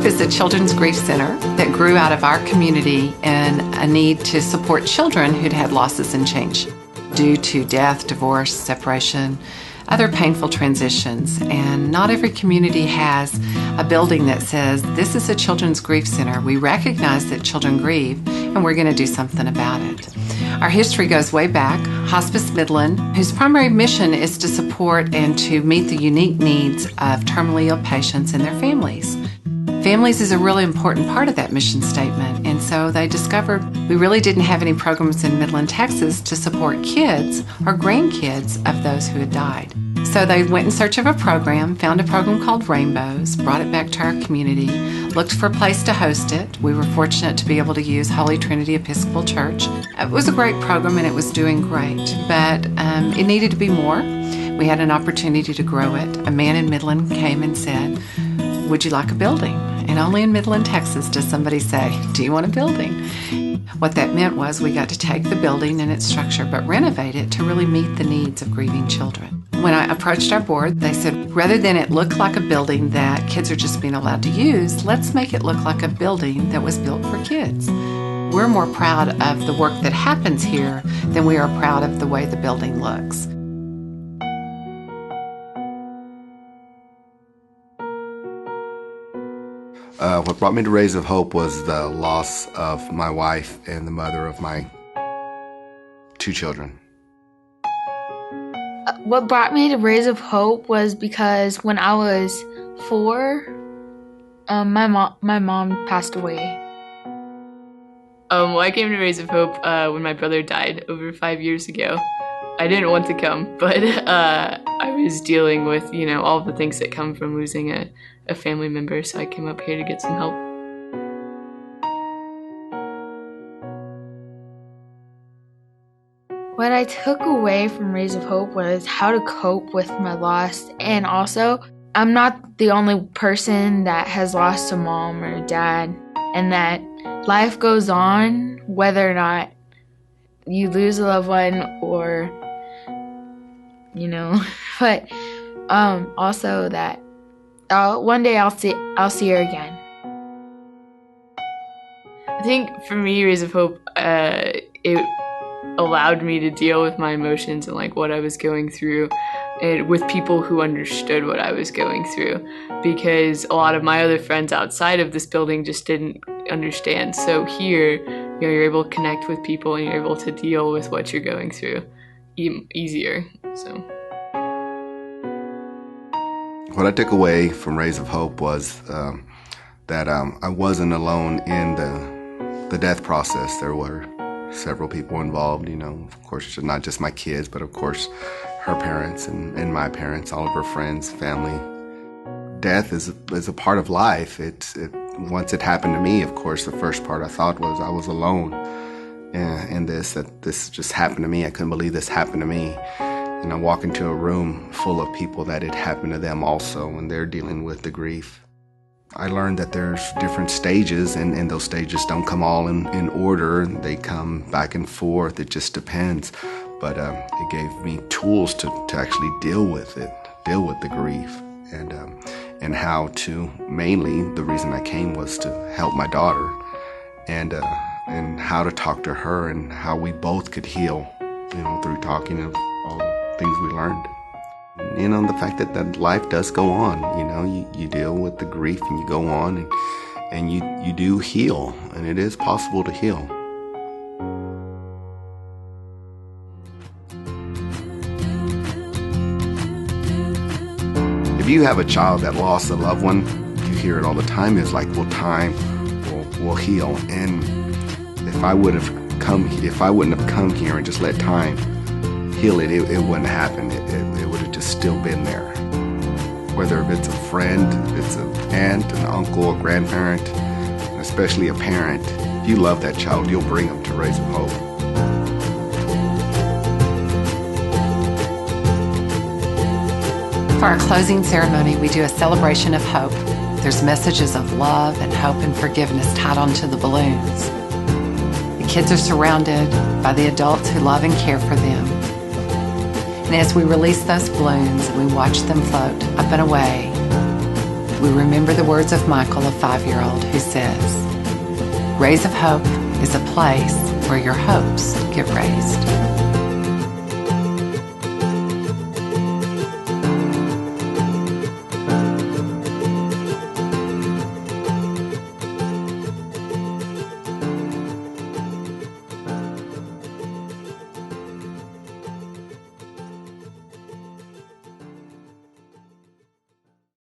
Hope is a children's grief center that grew out of our community and a need to support children who'd had losses and change due to death, divorce, separation, other painful transitions. And not every community has a building that says, this is a children's grief center. We recognize that children grieve and we're going to do something about it. Our history goes way back. Hospice Midland, whose primary mission is to support and to meet the unique needs of terminally ill patients and their families. Families is a really important part of that mission statement, and so they discovered we really didn't have any programs in Midland, Texas to support kids or grandkids of those who had died. So they went in search of a program, found a program called Rainbows, brought it back to our community, looked for a place to host it. We were fortunate to be able to use Holy Trinity Episcopal Church. It was a great program and it was doing great, but it needed to be more. We had an opportunity to grow it. A man in Midland came and said, would you like a building? And only in Midland, Texas does somebody say, do you want a building? What that meant was we got to take the building and its structure, but renovate it to really meet the needs of grieving children. When I approached our board, they said, rather than it look like a building that kids are just being allowed to use, let's make it look like a building that was built for kids. We're more proud of the work that happens here than we are proud of the way the building looks. What brought me to Rays of Hope was the loss of my wife and the mother of my 2 children. What brought me to Rays of Hope was because when I was 4, my mom passed away. I came to Rays of Hope when my brother died over 5 years ago. I didn't want to come, but I was dealing with, all the things that come from losing a family member, so I came up here to get some help. What I took away from Rays of Hope was how to cope with my loss, and also, I'm not the only person that has lost a mom or a dad, and that life goes on whether or not you lose a loved one or, but also that one day I'll see her again. I think for me, Rays of Hope, it allowed me to deal with my emotions and what I was going through, and with people who understood what I was going through, because a lot of my other friends outside of this building just didn't understand. So here, you're able to connect with people and you're able to deal with what you're going through easier. So what I took away from Rays of Hope was that I wasn't alone in the death process. There were several people involved, of course, not just my kids, but of course her parents and my parents, all of her friends, family. Death is a part of life. Once it happened to me, of course, the first part I thought was I was alone in this, that this just happened to me. I couldn't believe this happened to me. And I walk into a room full of people that it happened to them also, and they're dealing with the grief. I learned that there's different stages, and those stages don't come all in order. They come back and forth. It just depends. But it gave me tools to actually deal with it, deal with the grief, and how to, mainly the reason I came was to help my daughter, and how to talk to her and how we both could heal, through talking of all the things we learned. The fact that life does go on, you deal with the grief and you go on and you do heal, and it is possible to heal. If you have a child that lost a loved one, you hear it all the time, it's like, well, time will heal. And if I wouldn't have come here and just let time heal it, it wouldn't happen. It would have just still been there. Whether if it's a friend, if it's an aunt, an uncle, a grandparent, and especially a parent, if you love that child, you'll bring them to Rays of Hope. For our closing ceremony, we do a celebration of hope. There's messages of love and hope and forgiveness tied onto the balloons. The kids are surrounded by the adults who love and care for them. And as we release those balloons and we watch them float up and away, we remember the words of Michael, a 5-year-old, who says, "Rays of Hope is a place where your hopes get raised."